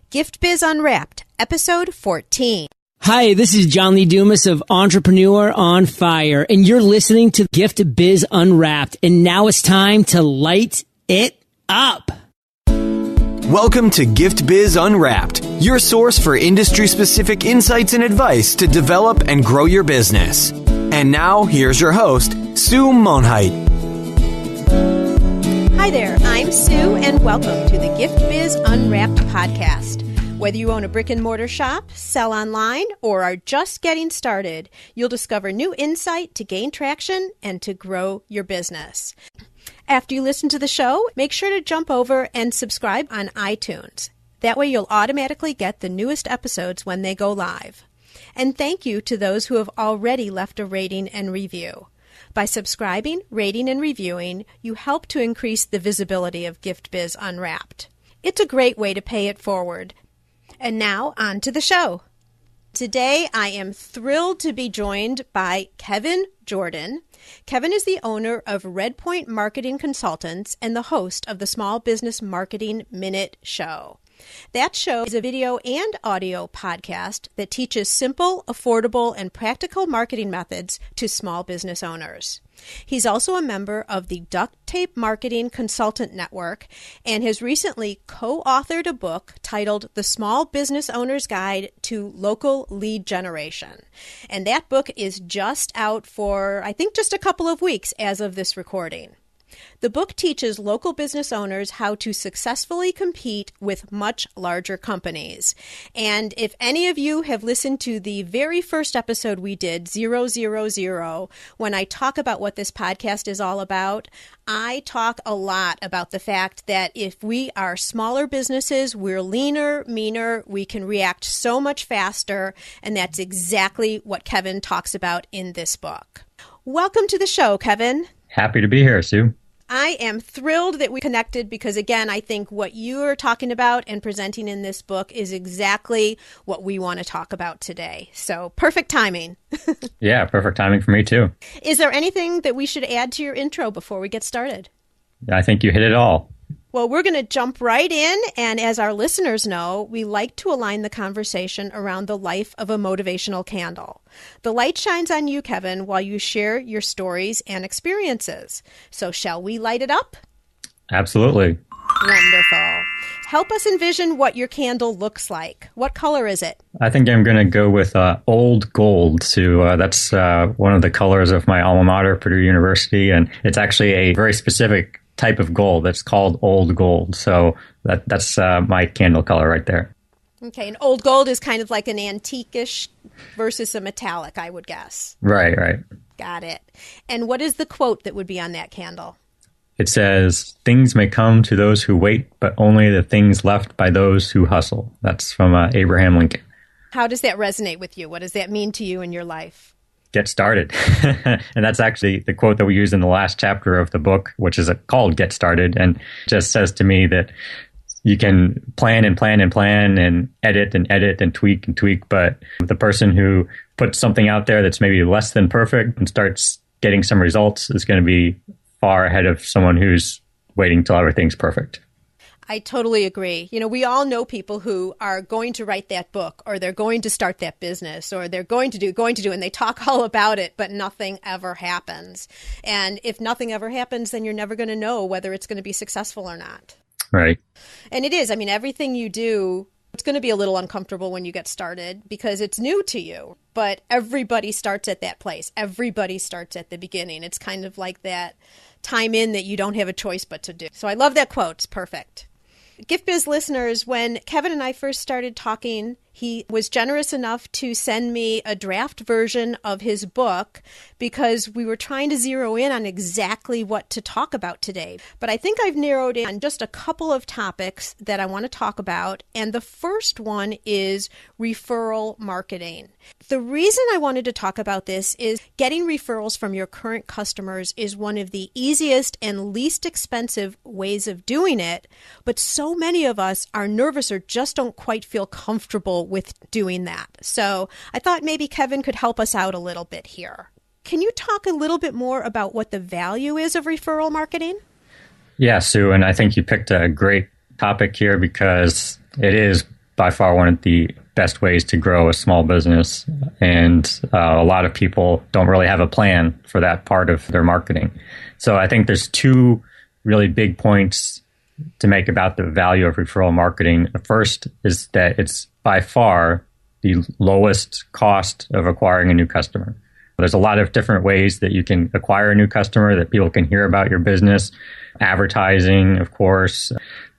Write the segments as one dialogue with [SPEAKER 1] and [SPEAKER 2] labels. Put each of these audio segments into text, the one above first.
[SPEAKER 1] Gift Biz Unwrapped, Episode 14.
[SPEAKER 2] Hi, this is John Lee Dumas of Entrepreneur on Fire, and you're listening to Gift Biz Unwrapped, and now it's time to light it up.
[SPEAKER 3] Welcome to Gift Biz Unwrapped, your source for industry-specific insights and advice to develop and grow your business. And now, here's your host, Sue Monheit.
[SPEAKER 1] Hi there, I'm Sue, and welcome to the Gift Biz Unwrapped podcast. Whether you own a brick and mortar shop, sell online, or are just getting started, you'll discover new insight to gain traction and to grow your business. After you listen to the show, make sure to jump over and subscribe on iTunes. That way you'll automatically get the newest episodes when they go live. And thank you to those who have already left a rating and review. By subscribing, rating, and reviewing, you help to increase the visibility of Gift Biz Unwrapped. It's a great way to pay it forward. And now, on to the show. Today, I am thrilled to be joined by Kevin Jordan. Kevin is the owner of Redpoint Marketing Consultants and the host of the Small Business Marketing Minute Show. That show is a video and audio podcast that teaches simple, affordable, and practical marketing methods to small business owners. He's also a member of the Duct Marketing Consultant Network and has recently co-authored a book titled The Small Business Owner's Guide to Local Lead Generation. And that book is just out for, I think, just a couple of weeks as of this recording. The book teaches local business owners how to successfully compete with much larger companies. And if any of you have listened to the very first episode we did, 000, when I talk about what this podcast is all about, I talk a lot about the fact that if we are smaller businesses, we're leaner, meaner, we can react so much faster, and that's exactly what Kevin talks about in this book. Welcome to the show, Kevin.
[SPEAKER 4] Happy to be here, Sue.
[SPEAKER 1] I am thrilled that we connected because, again, I think what you are talking about and presenting in this book is exactly what we want to talk about today. So perfect timing.
[SPEAKER 4] Yeah, perfect timing for me too.
[SPEAKER 1] Is there anything that we should add to your intro before we get started?
[SPEAKER 4] I think you hit it all.
[SPEAKER 1] Well, we're going to jump right in, and as our listeners know, we like to align the conversation around the life of a motivational candle. The light shines on you, Kevin, while you share your stories and experiences. So shall we light it up?
[SPEAKER 4] Absolutely.
[SPEAKER 1] Wonderful. Help us envision what your candle looks like. What color is it?
[SPEAKER 4] I think I'm going to go with old gold, Sue. That's one of the colors of my alma mater, Purdue University, and it's actually a very specific type of gold that's called old gold. So that's my candle color right there.
[SPEAKER 1] Okay, and old gold is kind of like an antique-ish versus a metallic, I would guess.
[SPEAKER 4] Right.
[SPEAKER 1] Got it. And what is the quote that would be on that candle?
[SPEAKER 4] It says, "Things may come to those who wait, but only the things left by those who hustle." That's from Abraham Lincoln. How
[SPEAKER 1] does that resonate with you? What does that mean to you in your life?
[SPEAKER 4] Get started. And that's actually the quote that we use in the last chapter of the book, which is called Get Started, and just says to me that you can plan and plan and plan and edit and tweak, but the person who puts something out there that's maybe less than perfect and starts getting some results is going to be far ahead of someone who's waiting till everything's perfect.
[SPEAKER 1] I totally agree. You know, we all know people who are going to write that book, or they're going to start that business, or they're going to do, and they talk all about it, but nothing ever happens. And if nothing ever happens, then you're never going to know whether it's going to be successful or not.
[SPEAKER 4] Right.
[SPEAKER 1] And it is. I mean, everything you do, it's going to be a little uncomfortable when you get started because it's new to you. But everybody starts at that place. Everybody starts at the beginning. It's kind of like that time in that you don't have a choice but to do. So I love that quote. It's perfect. Gift Biz listeners, when Kevin and I first started talking, he was generous enough to send me a draft version of his book because we were trying to zero in on exactly what to talk about today. But I think I've narrowed in on just a couple of topics that I want to talk about. And the first one is referral marketing. The reason I wanted to talk about this is getting referrals from your current customers is one of the easiest and least expensive ways of doing it. But so many of us are nervous or just don't quite feel comfortable with doing that. So I thought maybe Kevin could help us out a little bit here. Can you talk a little bit more about what the value is of referral marketing?
[SPEAKER 4] Yeah, Sue, and I think you picked a great topic here because it is by far one of the best ways to grow a small business. And a lot of people don't really have a plan for that part of their marketing. So I think there's two really big points to make about the value of referral marketing. The first is that it's by far the lowest cost of acquiring a new customer. There's a lot of different ways that you can acquire a new customer, that people can hear about your business. Advertising, of course.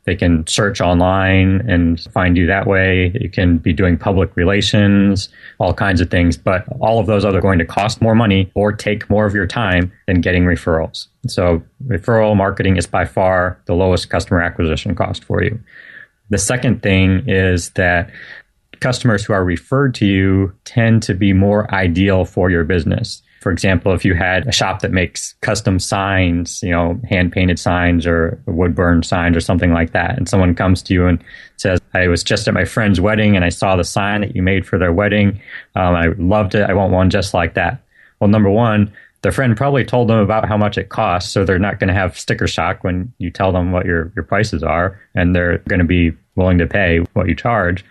[SPEAKER 4] They can search online and find you that way. You can be doing public relations, all kinds of things. But all of those are going to cost more money or take more of your time than getting referrals. So referral marketing is by far the lowest customer acquisition cost for you. The second thing is that customers who are referred to you tend to be more ideal for your business. For example, if you had a shop that makes custom signs, hand-painted signs or wood-burned signs or something like that, and someone comes to you and says, I was just at my friend's wedding and I saw the sign that you made for their wedding. I loved it. I want one just like that. Well, number one, their friend probably told them about how much it costs, so they're not going to have sticker shock when you tell them what your prices are, and they're going to be willing to pay what you charge.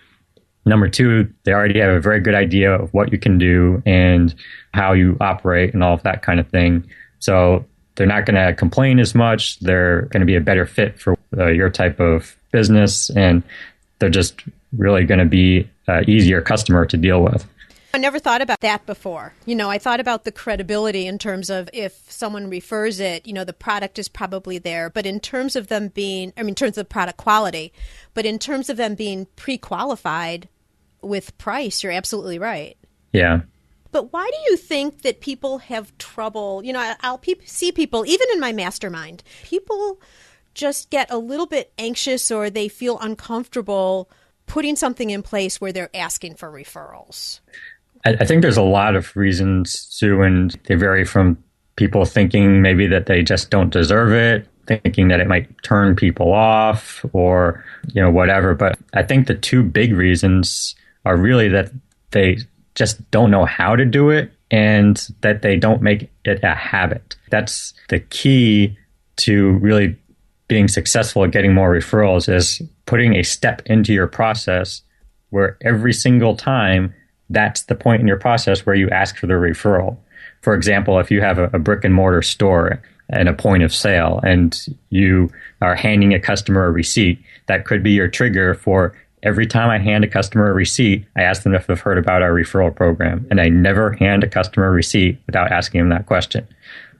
[SPEAKER 4] Number two, they already have a very good idea of what you can do and how you operate and all of that kind of thing. So they're not going to complain as much. They're going to be a better fit for your type of business, and they're just really going to be an easier customer to deal with.
[SPEAKER 1] I never thought about that before. I thought about the credibility in terms of if someone refers it, the product is probably there. But in terms of them being, in terms of product quality, but in terms of them being pre-qualified with price, you're absolutely right.
[SPEAKER 4] Yeah.
[SPEAKER 1] But why do you think that people have trouble? I'll see people, even in my mastermind, people just get a little bit anxious or they feel uncomfortable putting something in place where they're asking for referrals.
[SPEAKER 4] I think there's a lot of reasons, Sue, and they vary from people thinking maybe that they just don't deserve it, thinking that it might turn people off or, whatever. But I think the two big reasons are really that they just don't know how to do it and that they don't make it a habit. That's the key to really being successful at getting more referrals, is putting a step into your process where every single time that's the point in your process where you ask for the referral. For example, if you have a brick and mortar store and a point of sale and you are handing a customer a receipt, that could be your trigger for every time I hand a customer a receipt, I ask them if they've heard about our referral program. And I never hand a customer a receipt without asking them that question.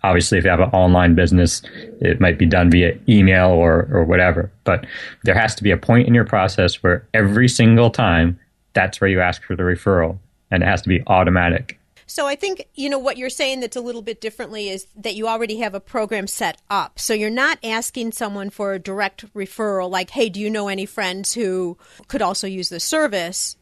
[SPEAKER 4] Obviously, if you have an online business, it might be done via email or whatever. But there has to be a point in your process where every single time, that's where you ask for the referral. And it has to be automatic.
[SPEAKER 1] So I think, what you're saying that's a little bit differently is that you already have a program set up. So you're not asking someone for a direct referral like, hey, do you know any friends who could also use this service?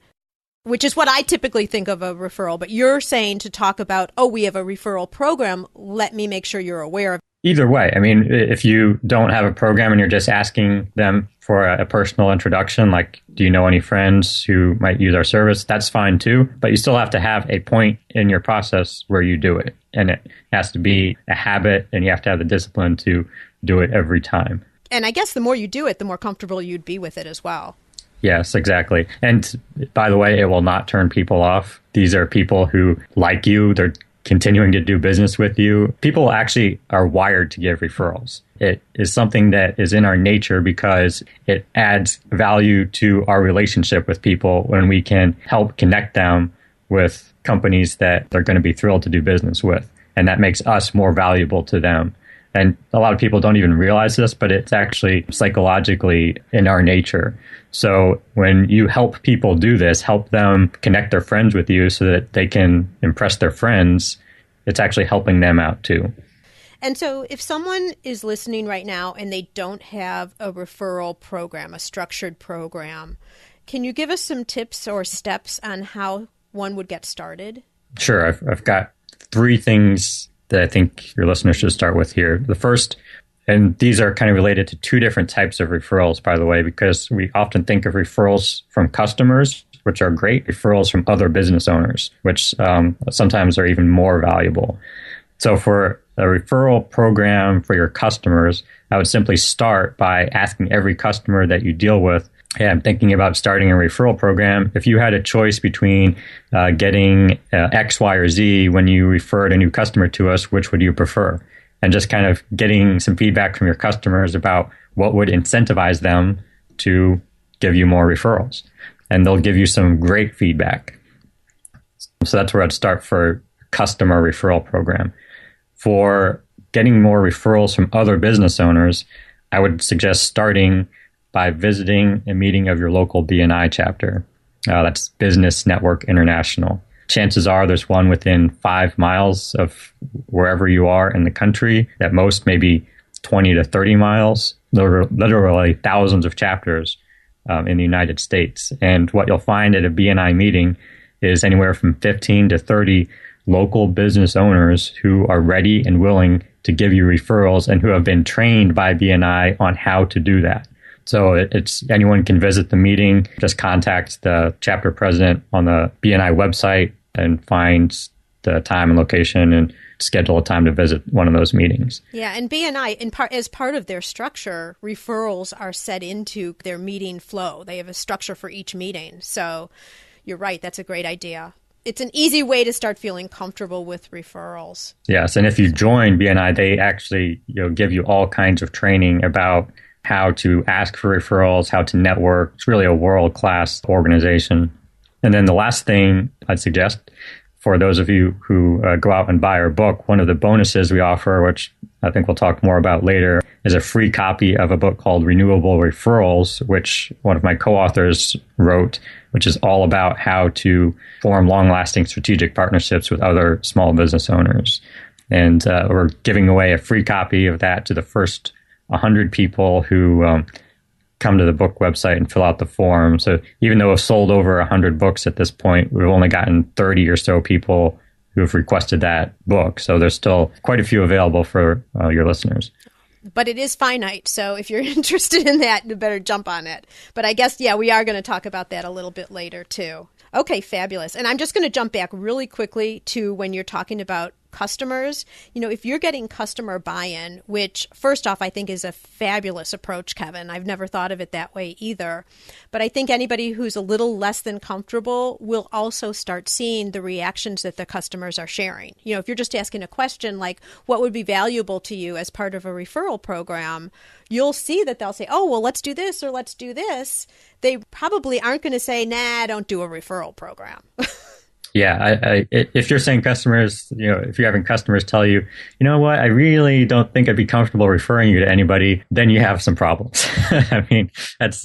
[SPEAKER 1] Which is what I typically think of a referral. But you're saying to talk about, we have a referral program. Let me make sure you're aware of it.
[SPEAKER 4] Either way, if you don't have a program and you're just asking them for a personal introduction, like, do you know any friends who might use our service? That's fine too. But you still have to have a point in your process where you do it. And it has to be a habit, and you have to have the discipline to do it every time.
[SPEAKER 1] And I guess the more you do it, the more comfortable you'd be with it as well.
[SPEAKER 4] Yes, exactly. And by the way, it will not turn people off. These are people who like you. They're continuing to do business with you. People actually are wired to give referrals. It is something that is in our nature because it adds value to our relationship with people when we can help connect them with companies that they're going to be thrilled to do business with. And that makes us more valuable to them. And a lot of people don't even realize this, but it's actually psychologically in our nature. So when you help people do this, help them connect their friends with you so that they can impress their friends, it's actually helping them out too.
[SPEAKER 1] And so if someone is listening right now and they don't have a referral program, a structured program, can you give us some tips or steps on how one would get started? Sure.
[SPEAKER 4] I've got 3 things that I think your listeners should start with here. The first, and these are kind of related to 2 different types of referrals, by the way, because we often think of referrals from customers, which are great, referrals from other business owners, which sometimes are even more valuable. So for a referral program for your customers, I would simply start by asking every customer that you deal with hey, I'm thinking about starting a referral program. If you had a choice between getting X, Y, or Z when you referred a new customer to us, which would you prefer? And just kind of getting some feedback from your customers about what would incentivize them to give you more referrals. And they'll give you some great feedback. So that's where I'd start for customer referral program. For getting more referrals from other business owners, I would suggest starting by visiting a meeting of your local BNI chapter. That's Business Network International. Chances are there's one within 5 miles of wherever you are in the country, at most maybe 20 to 30 miles. There are literally thousands of chapters in the United States. And what you'll find at a BNI meeting is anywhere from 15 to 30 local business owners who are ready and willing to give you referrals and who have been trained by BNI on how to do that. So it's anyone can visit the meeting, just contact the chapter president on the BNI website and find the time and location and schedule a time to visit one of those meetings.
[SPEAKER 1] Yeah, and BNI, as part of their structure, referrals are set into their meeting flow. They have a structure for each meeting. So you're right, that's a great idea. It's an easy way to start feeling comfortable with referrals.
[SPEAKER 4] Yes, and if you join BNI, they actually give you all kinds of training about how to ask for referrals, how to network. It's really a world-class organization. And then the last thing I'd suggest for those of you who go out and buy our book, one of the bonuses we offer, which I think we'll talk more about later, is a free copy of a book called Renewable Referrals, which one of my co-authors wrote, which is all about how to form long-lasting strategic partnerships with other small business owners. And we're giving away a free copy of that to the first 100 people who come to the book website and fill out the form. So even though we've sold over 100 books at this point, we've only gotten 30 or so people who have requested that book. So there's still quite a few available for your listeners.
[SPEAKER 1] But it is finite. So if you're interested in that, you better jump on it. But I guess, yeah, we are going to talk about that a little bit later too. Okay, fabulous. And I'm just going to jump back really quickly to when you're talking about customers. If you're getting customer buy-in, which first off, I think is a fabulous approach, Kevin. I've never thought of it that way either. But I think anybody who's a little less than comfortable will also start seeing the reactions that the customers are sharing. If you're just asking a question like, what would be valuable to you as part of a referral program, you'll see that they'll say, oh, well, let's do this or let's do this. They probably aren't going to say, nah, don't do a referral program.
[SPEAKER 4] Yeah, if you're saying customers, if you're having customers tell you, you know what, I really don't think I'd be comfortable referring you to anybody, then you have some problems. I mean,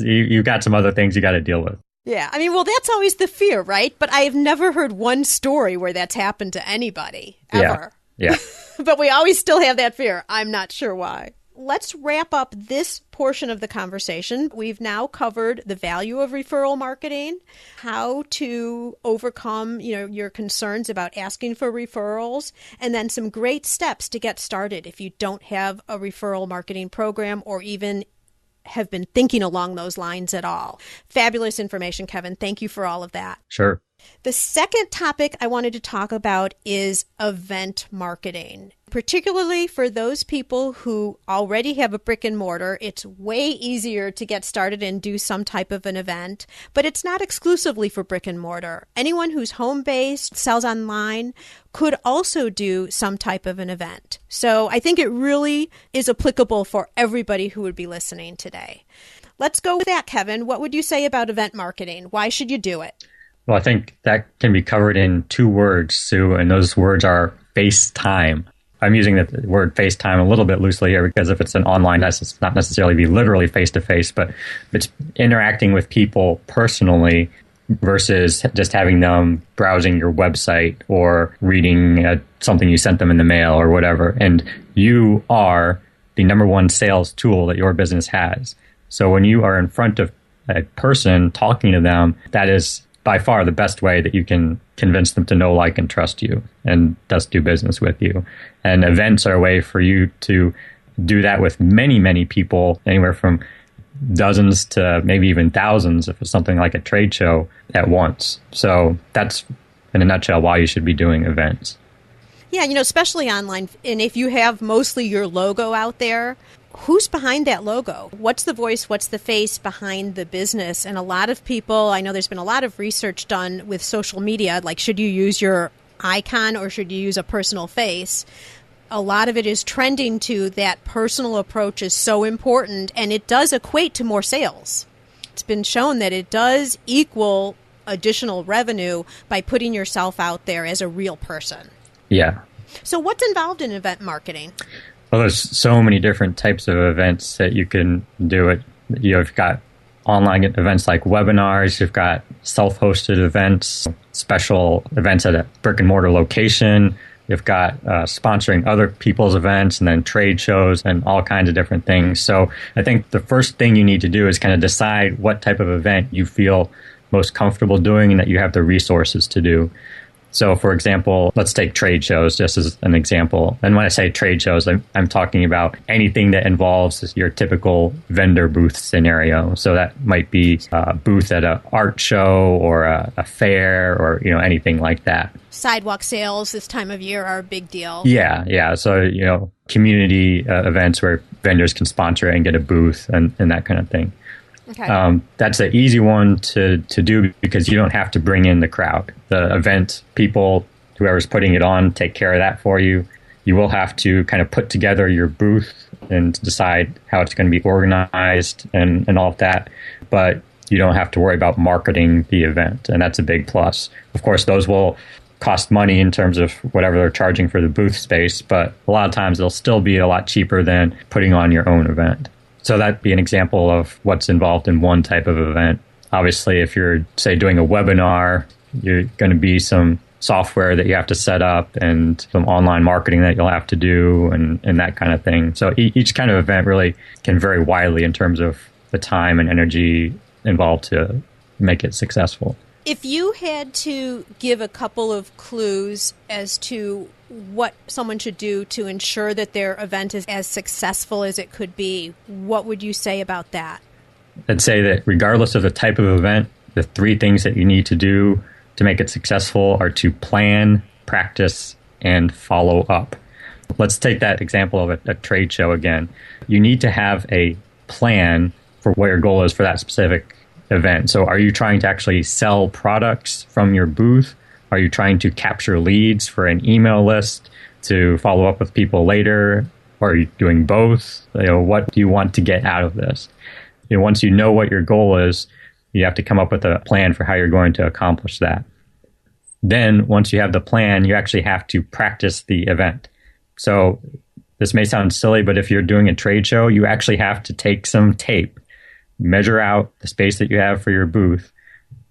[SPEAKER 4] you've got some other things you got to deal with.
[SPEAKER 1] Yeah, I mean, well, that's always the fear, right? But I have never heard one story where that's happened to anybody, ever.
[SPEAKER 4] Yeah.
[SPEAKER 1] But we always still have that fear. I'm not sure why. Let's wrap up this portion of the conversation. We've now covered the value of referral marketing, how to overcome, your concerns about asking for referrals, and then some great steps to get started if you don't have a referral marketing program or even have been thinking along those lines at all. Fabulous information, Kevin. Thank you for all of that.
[SPEAKER 4] Sure.
[SPEAKER 1] The second topic I wanted to talk about is event marketing. Particularly for those people who already have a brick and mortar, it's way easier to get started and do some type of an event, but it's not exclusively for brick and mortar. Anyone who's home-based, sells online, could also do some type of an event. So I think it really is applicable for everybody who would be listening today. Let's go with that, Kevin. What would you say about event marketing? Why should you do it?
[SPEAKER 4] Well, I think that can be covered in 2 words, Sue, and those words are FaceTime. I'm using the word FaceTime a little bit loosely here because if it's an online, it's not necessarily be literally face-to-face, but it's interacting with people personally versus just having them browsing your website or reading something you sent them in the mail or whatever. And you are the number one sales tool that your business has. So when you are in front of a person talking to them, that is by far the best way that you can convince them to know, like, and trust you and thus do business with you. And events are a way for you to do that with many, many people, anywhere from dozens to maybe even thousands if it's something like a trade show at once. So that's, in a nutshell, why you should be doing events.
[SPEAKER 1] Yeah, especially online. And if you have mostly your logo out there, who's behind that logo? What's the voice? What's the face behind the business? And a lot of people, I know there's been a lot of research done with social media, like should you use your icon or should you use a personal face? A lot of it is trending to that personal approach is so important, and it does equate to more sales. It's been shown that it does equal additional revenue by putting yourself out there as a real person.
[SPEAKER 4] Yeah.
[SPEAKER 1] So what's involved in event marketing?
[SPEAKER 4] Well, there's so many different types of events that you can do it. You've got online events like webinars. You've got self-hosted events, special events at a brick and mortar location. You've got sponsoring other people's events and then trade shows and all kinds of different things. So I think the first thing you need to do is kind of decide what type of event you feel most comfortable doing and that you have the resources to do. So, for example, let's take trade shows just as an example. And when I say trade shows, I'm talking about anything that involves your typical vendor booth scenario. So that might be a booth at an art show or a fair or anything like that.
[SPEAKER 1] Sidewalk sales this time of year are a big deal.
[SPEAKER 4] Yeah. So, community events where vendors can sponsor and get a booth and that kind of thing.
[SPEAKER 1] Okay.
[SPEAKER 4] That's an easy one to do because you don't have to bring in the crowd. The event people, whoever's putting it on, take care of that for you. You will have to kind of put together your booth and decide how it's going to be organized and all of that. But you don't have to worry about marketing the event, and that's a big plus. Of course, those will cost money in terms of whatever they're charging for the booth space, but a lot of times they'll still be a lot cheaper than putting on your own event. So that'd be an example of what's involved in one type of event. Obviously, if you're, say, doing a webinar, you're going to be some software that you have to set up and some online marketing that you'll have to do and that kind of thing. So each kind of event really can vary widely in terms of the time and energy involved to make it successful.
[SPEAKER 1] If you had to give a couple of clues as to what someone should do to ensure that their event is as successful as it could be, what would you say about that?
[SPEAKER 4] I'd say that regardless of the type of event, the three things that you need to do to make it successful are to plan, practice, and follow up. Let's take that example of a trade show again. You need to have a plan for what your goal is for that specific event. So are you trying to actually sell products from your booth? Are you trying to capture leads for an email list to follow up with people later? Or are you doing both? What do you want to get out of this? Once you know what your goal is, you have to come up with a plan for how you're going to accomplish that. Then once you have the plan, you actually have to practice the event. So this may sound silly, but if you're doing a trade show, you actually have to take some tape, measure out the space that you have for your booth,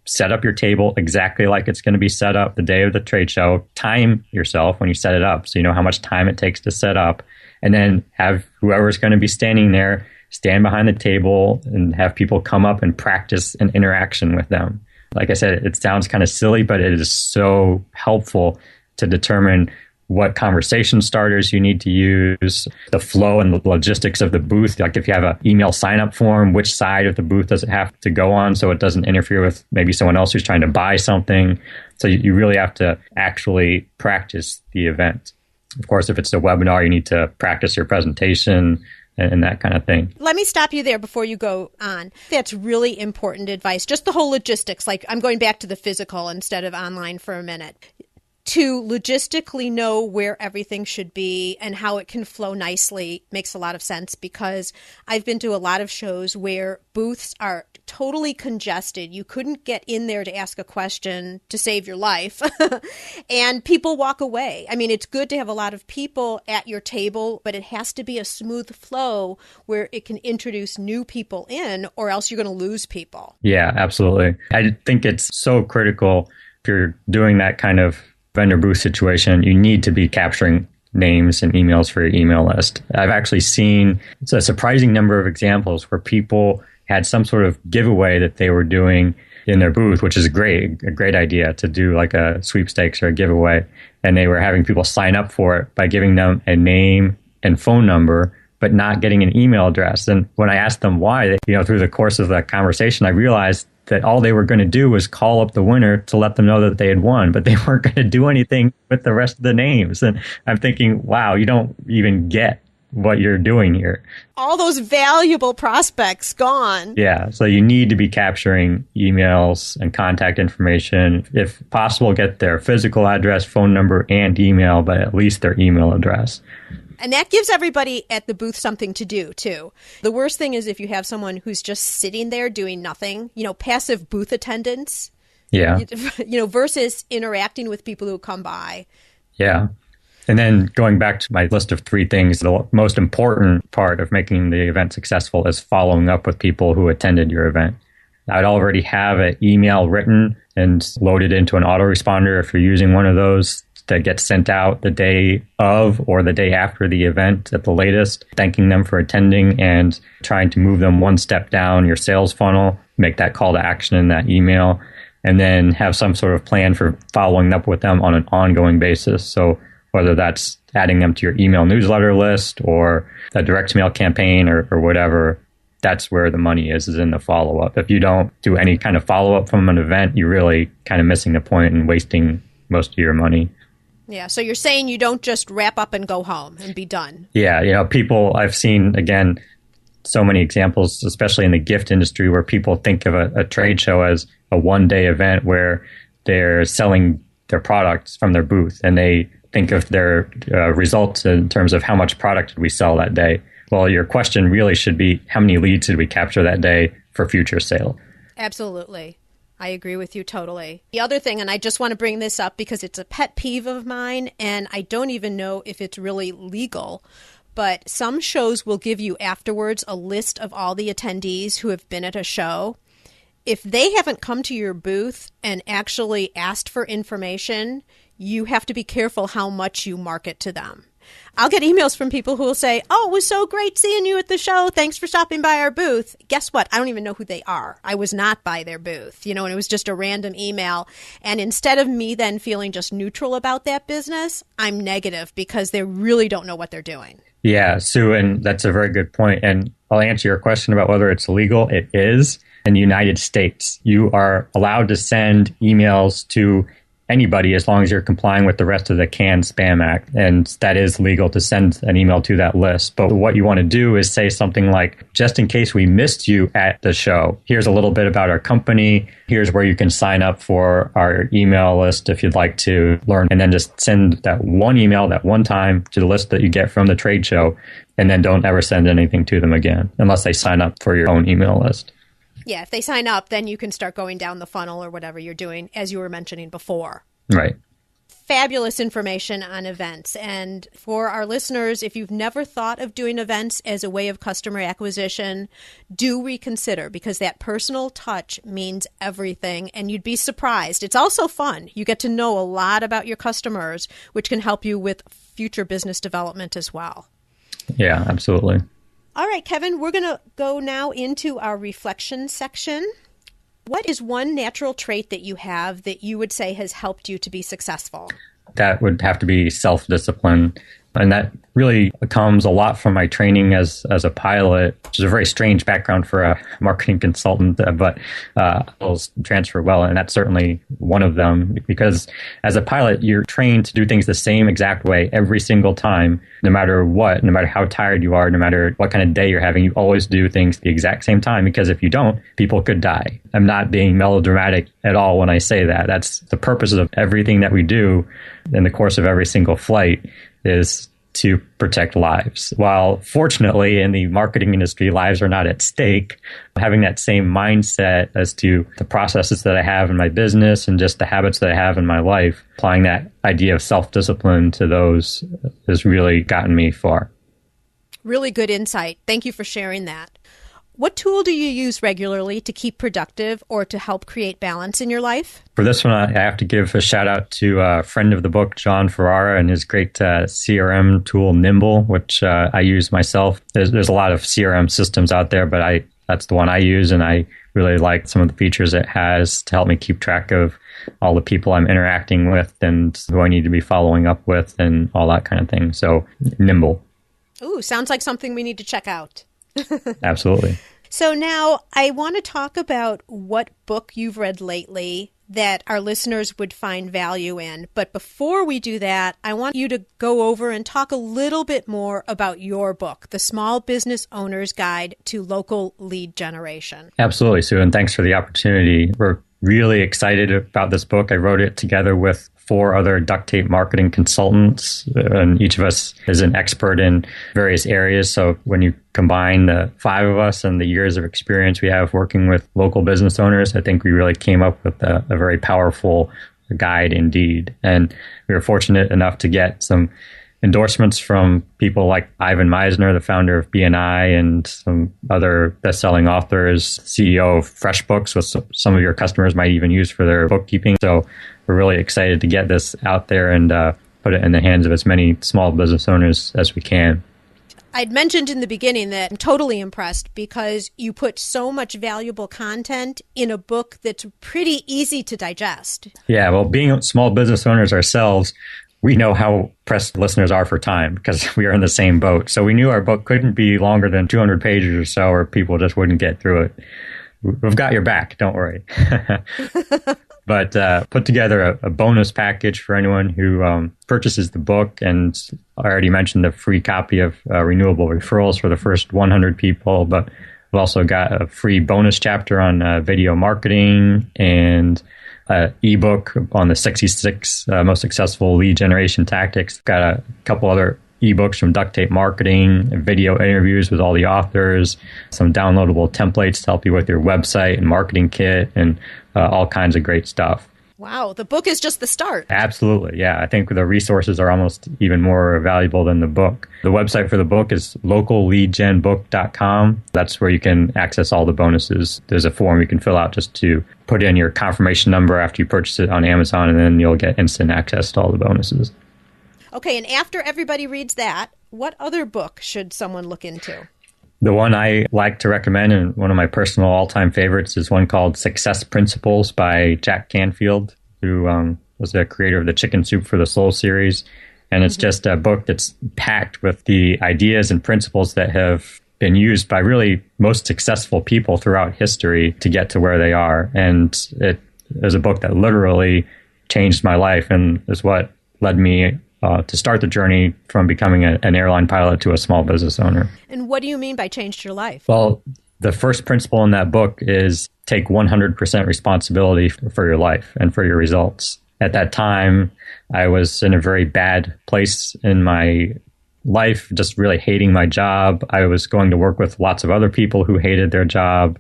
[SPEAKER 4] set up your table exactly like it's going to be set up the day of the trade show, time yourself when you set it up so you know how much time it takes to set up, and then have whoever's going to be standing there stand behind the table and have people come up and practice an interaction with them. Like I said, it sounds kind of silly, but it is so helpful to determine what conversation starters you need to use, the flow and the logistics of the booth. Like if you have an email sign-up form, which side of the booth does it have to go on so it doesn't interfere with maybe someone else who's trying to buy something. So you really have to actually practice the event. Of course, if it's a webinar, you need to practice your presentation and that kind of thing.
[SPEAKER 1] Let me stop you there before you go on. That's really important advice. Just the whole logistics. Like I'm going back to the physical instead of online for a minute. To logistically know where everything should be and how it can flow nicely makes a lot of sense, because I've been to a lot of shows where booths are totally congested. You couldn't get in there to ask a question to save your life and people walk away. I mean, it's good to have a lot of people at your table, but it has to be a smooth flow where it can introduce new people in, or else you're going to lose people.
[SPEAKER 4] Yeah, absolutely. I think it's so critical if you're doing that kind of vendor booth situation. You need to be capturing names and emails for your email list. I've actually seen a surprising number of examples where people had some sort of giveaway that they were doing in their booth, which is a great idea to do like a sweepstakes or a giveaway. And they were having people sign up for it by giving them a name and phone number, but not getting an email address. And when I asked them why, through the course of that conversation, I realized that all they were going to do was call up the winner to let them know that they had won, but they weren't going to do anything with the rest of the names. And I'm thinking, wow, you don't even get what you're doing here.
[SPEAKER 1] All those valuable prospects gone.
[SPEAKER 4] Yeah. So you need to be capturing emails and contact information. If possible, get their physical address, phone number, and email, but at least their email address.
[SPEAKER 1] And that gives everybody at the booth something to do, too. The worst thing is if you have someone who's just sitting there doing nothing, passive booth attendance.
[SPEAKER 4] Yeah.
[SPEAKER 1] Versus interacting with people who come by.
[SPEAKER 4] Yeah. And then going back to my list of 3 things, the most important part of making the event successful is following up with people who attended your event. I'd already have an email written and loaded into an autoresponder if you're using one of those that gets sent out the day of or the day after the event at the latest, thanking them for attending and trying to move them one step down your sales funnel, make that call to action in that email, and then have some sort of plan for following up with them on an ongoing basis. So whether that's adding them to your email newsletter list or a direct mail campaign or whatever, that's where the money is in the follow-up. If you don't do any kind of follow-up from an event, you're really kind of missing the point and wasting most of your money.
[SPEAKER 1] Yeah, so you're saying you don't just wrap up and go home and be done.
[SPEAKER 4] Yeah, people, I've seen, again, so many examples, especially in the gift industry, where people think of a trade show as a one-day event where they're selling their products from their booth, and they think of their results in terms of how much product did we sell that day. Well, your question really should be, how many leads did we capture that day for future sale?
[SPEAKER 1] Absolutely. I agree with you totally. The other thing, and I just want to bring this up because it's a pet peeve of mine, and I don't even know if it's really legal, but some shows will give you afterwards a list of all the attendees who have been at a show. If they haven't come to your booth and actually asked for information, you have to be careful how much you market to them. I'll get emails from people who will say, "Oh, it was so great seeing you at the show. Thanks for stopping by our booth." Guess what? I don't even know who they are. I was not by their booth, and it was just a random email. And instead of me then feeling just neutral about that business, I'm negative because they really don't know what they're doing.
[SPEAKER 4] Yeah, Sue, and that's a very good point. And I'll answer your question about whether it's illegal. It is. In the United States, you are allowed to send emails to anybody as long as you're complying with the rest of the CAN Spam Act. And that is legal to send an email to that list. But what you want to do is say something like, just in case we missed you at the show, here's a little bit about our company. Here's where you can sign up for our email list if you'd like to learn. And then just send that one email that one time to the list that you get from the trade show. And then don't ever send anything to them again unless they sign up for your own email list.
[SPEAKER 1] Yeah, if they sign up, then you can start going down the funnel or whatever you're doing, as you were mentioning before.
[SPEAKER 4] Right.
[SPEAKER 1] Fabulous information on events. And for our listeners, if you've never thought of doing events as a way of customer acquisition, do reconsider, because that personal touch means everything. And you'd be surprised. It's also fun. You get to know a lot about your customers, which can help you with future business development as well.
[SPEAKER 4] Yeah, absolutely.
[SPEAKER 1] All right, Kevin, we're going to go now into our reflection section. What is one natural trait that you have that you would say has helped you to be successful?
[SPEAKER 4] That would have to be self-discipline. And that really comes a lot from my training as a pilot, which is a very strange background for a marketing consultant, but skills transfer well. And that's certainly one of them, because as a pilot, you're trained to do things the same exact way every single time, no matter what, no matter how tired you are, no matter what kind of day you're having, you always do things the exact same time, because if you don't, people could die. I'm not being melodramatic at all when I say that. That's the purpose of everything that we do in the course of every single flight, is to protect lives. While fortunately in the marketing industry, lives are not at stake, having that same mindset as to the processes that I have in my business and just the habits that I have in my life, applying that idea of self-discipline to those has really gotten me far.
[SPEAKER 1] Really good insight. Thank you for sharing that. What tool do you use regularly to keep productive or to help create balance in your life?
[SPEAKER 4] For this one, I have to give a shout out to a friend of the book, John Ferrara, and his great CRM tool, Nimble, which I use myself. There's a lot of CRM systems out there, but that's the one I use, and I really like some of the features it has to help me keep track of all the people I'm interacting with and who I need to be following up with and all that kind of thing. So Nimble.
[SPEAKER 1] Ooh, sounds like something we need to check out.
[SPEAKER 4] Absolutely.
[SPEAKER 1] So now I want to talk about what book you've read lately that our listeners would find value in. But before we do that, I want you to go over and talk a little bit more about your book, The Small Business Owner's Guide to Local Lead Generation.
[SPEAKER 4] Absolutely, Sue, and thanks for the opportunity. We're really excited about this book. I wrote it together with 4 other duct tape marketing consultants, and each of us is an expert in various areas. So when you combine the 5 of us and the years of experience we have working with local business owners, I think we really came up with a very powerful guide indeed. And we were fortunate enough to get some endorsements from people like Ivan Meisner, the founder of BNI, and some other best-selling authors, CEO of FreshBooks, which some of your customers might even use for their bookkeeping. So we're really excited to get this out there and put it in the hands of as many small business owners as we can.
[SPEAKER 1] I'd mentioned in the beginning that I'm totally impressed because you put so much valuable content in a book that's pretty easy to digest.
[SPEAKER 4] Yeah, well, being small business owners ourselves, we know how pressed listeners are for time because we are in the same boat. So we knew our book couldn't be longer than 200 pages or so, or people just wouldn't get through it. We've got your back, don't worry. But put together a bonus package for anyone who purchases the book. And I already mentioned the free copy of renewable referrals for the first 100 people. But we've also got a free bonus chapter on video marketing and ebook on the 66 most successful lead generation tactics. Got a couple other ebooks from Duct Tape Marketing, video interviews with all the authors, some downloadable templates to help you with your website and marketing kit, and all kinds of great stuff.
[SPEAKER 1] Wow, the book is just the start.
[SPEAKER 4] Absolutely, yeah. I think the resources are almost even more valuable than the book. The website for the book is localleadgenbook.com. That's where you can access all the bonuses. There's a form you can fill out just to put in your confirmation number after you purchase it on Amazon, and then you'll get instant access to all the bonuses.
[SPEAKER 1] Okay, and after everybody reads that, what other book should someone look into?
[SPEAKER 4] The one I like to recommend, and one of my personal all-time favorites, is one called Success Principles by Jack Canfield, who was the creator of the Chicken Soup for the Soul series. And it's just a book that's packed with the ideas and principles that have been used by really most successful people throughout history to get to where they are. And it is a book that literally changed my life and is what led me to start the journey from becoming an airline pilot to a small business owner.
[SPEAKER 1] And what do you mean by changed your life?
[SPEAKER 4] Well, the first principle in that book is take 100% responsibility for your life and for your results. At that time, I was in a very bad place in my life, just really hating my job. I was going to work with lots of other people who hated their job.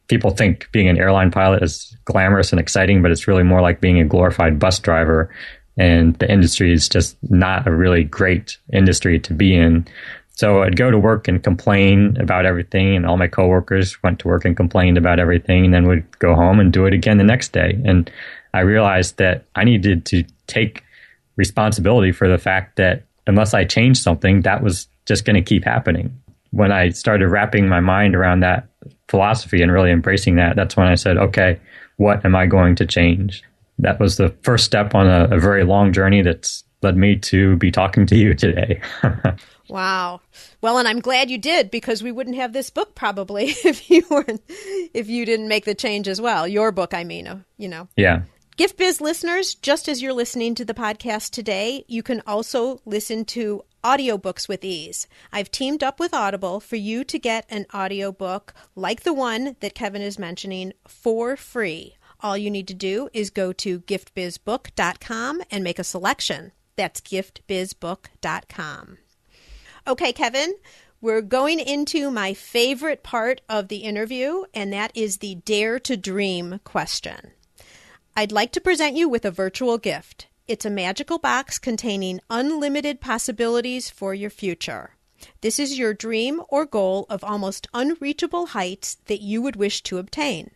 [SPEAKER 4] People think being an airline pilot is glamorous and exciting, but it's really more like being a glorified bus driver. And the industry is just not a really great industry to be in. So I'd go to work and complain about everything, and all my coworkers went to work and complained about everything, and then would go home and do it again the next day. And I realized that I needed to take responsibility for the fact that unless I changed something, that was just going to keep happening. When I started wrapping my mind around that philosophy and really embracing that, that's when I said, okay, what am I going to change? That was the first step on a very long journey that's led me to be talking to you today.
[SPEAKER 1] Wow. Well, and I'm glad you did, because we wouldn't have this book probably if you didn't make the change as well. Your book, I mean,
[SPEAKER 4] Yeah.
[SPEAKER 1] Gift Biz listeners, just as you're listening to the podcast today, you can also listen to audiobooks with ease. I've teamed up with Audible for you to get an audiobook like the one that Kevin is mentioning for free. All you need to do is go to giftbizbook.com and make a selection. That's giftbizbook.com. Okay, Kevin, we're going into my favorite part of the interview, and that is the Dare to Dream question. I'd like to present you with a virtual gift. It's a magical box containing unlimited possibilities for your future. This is your dream or goal of almost unreachable heights that you would wish to obtain.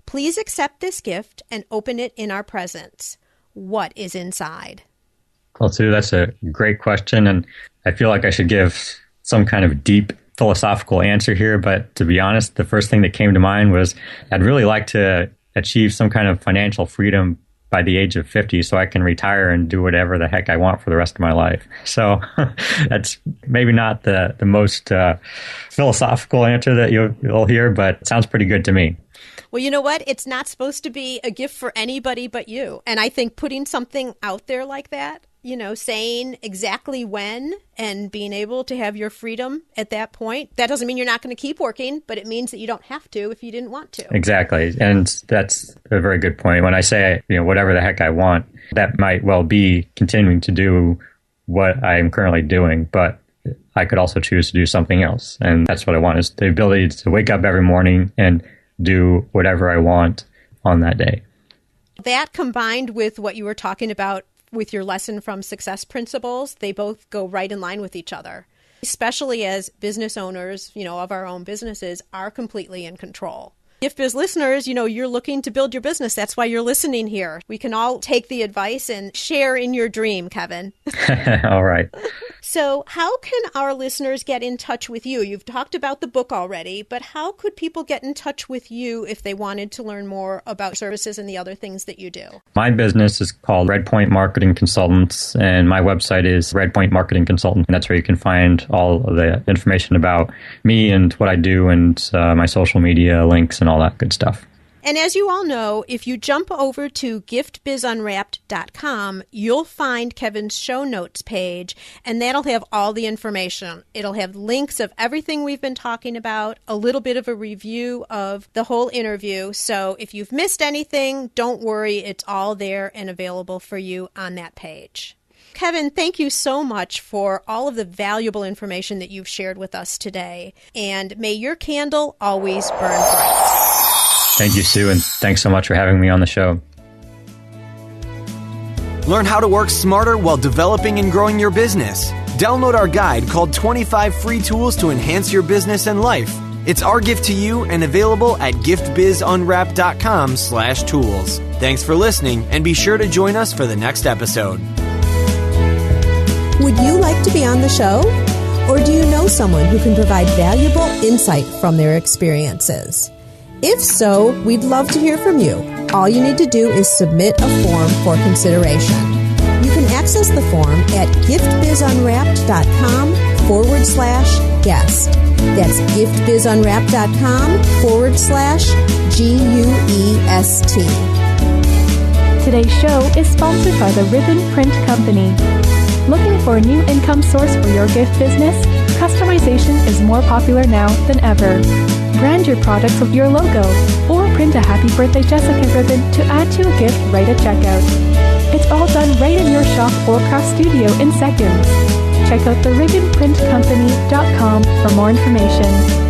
[SPEAKER 1] Please accept this gift and open it in our presence. What is inside?
[SPEAKER 4] Well, Sue, that's a great question. And I feel like I should give some kind of deep philosophical answer here. But to be honest, the first thing that came to mind was I'd really like to achieve some kind of financial freedom by the age of 50 so I can retire and do whatever the heck I want for the rest of my life. So that's maybe not the most philosophical answer that you'll hear, but it sounds pretty good to me.
[SPEAKER 1] Well, you know what? It's not supposed to be a gift for anybody but you. And I think putting something out there like that, saying exactly when and being able to have your freedom at that point, that doesn't mean you're not going to keep working, but it means that you don't have to if you didn't want to.
[SPEAKER 4] Exactly. And that's a very good point. When I say, whatever the heck I want, that might well be continuing to do what I'm currently doing, but I could also choose to do something else. And that's what I want, is the ability to wake up every morning and do whatever I want on that day.
[SPEAKER 1] That combined with what you were talking about with your lesson from Success Principles, they both go right in line with each other, especially as business owners, of our own businesses are completely in control. Gift Biz listeners, you're looking to build your business. That's why you're listening here. We can all take the advice and share in your dream, Kevin.
[SPEAKER 4] All right.
[SPEAKER 1] So how can our listeners get in touch with you? You've talked about the book already, but how could people get in touch with you if they wanted to learn more about services and the other things that you do?
[SPEAKER 4] My business is called Redpoint Marketing Consultants, and my website is Redpoint Marketing Consultant. And that's where you can find all of the information about me and what I do, and my social media links and all that good stuff.
[SPEAKER 1] And as you all know, if you jump over to giftbizunwrapped.com, you'll find Kevin's show notes page, and that'll have all the information. It'll have links of everything we've been talking about, a little bit of a review of the whole interview. So if you've missed anything, don't worry. It's all there and available for you on that page. Kevin, thank you so much for all of the valuable information that you've shared with us today. And may your candle always burn bright.
[SPEAKER 4] Thank you, Sue, and thanks so much for having me on the show.
[SPEAKER 3] Learn how to work smarter while developing and growing your business. Download our guide called 25 Free Tools to Enhance Your Business and Life. It's our gift to you and available at giftbizunwrapped.com/tools. Thanks for listening, and be sure to join us for the next episode.
[SPEAKER 1] Would you like to be on the show? Or do you know someone who can provide valuable insight from their experiences? If so, we'd love to hear from you. All you need to do is submit a form for consideration. You can access the form at giftbizunwrapped.com/guest. That's giftbizunwrapped.com/GUEST.
[SPEAKER 5] Today's show is sponsored by the Ribbon Print Company. Looking for a new income source for your gift business? Customization is more popular now than ever. Brand your products with your logo, or print a Happy Birthday Jessica ribbon to add to a gift right at checkout. It's all done right in your shop or craft studio in seconds. Check out theribbonprintcompany.com for more information.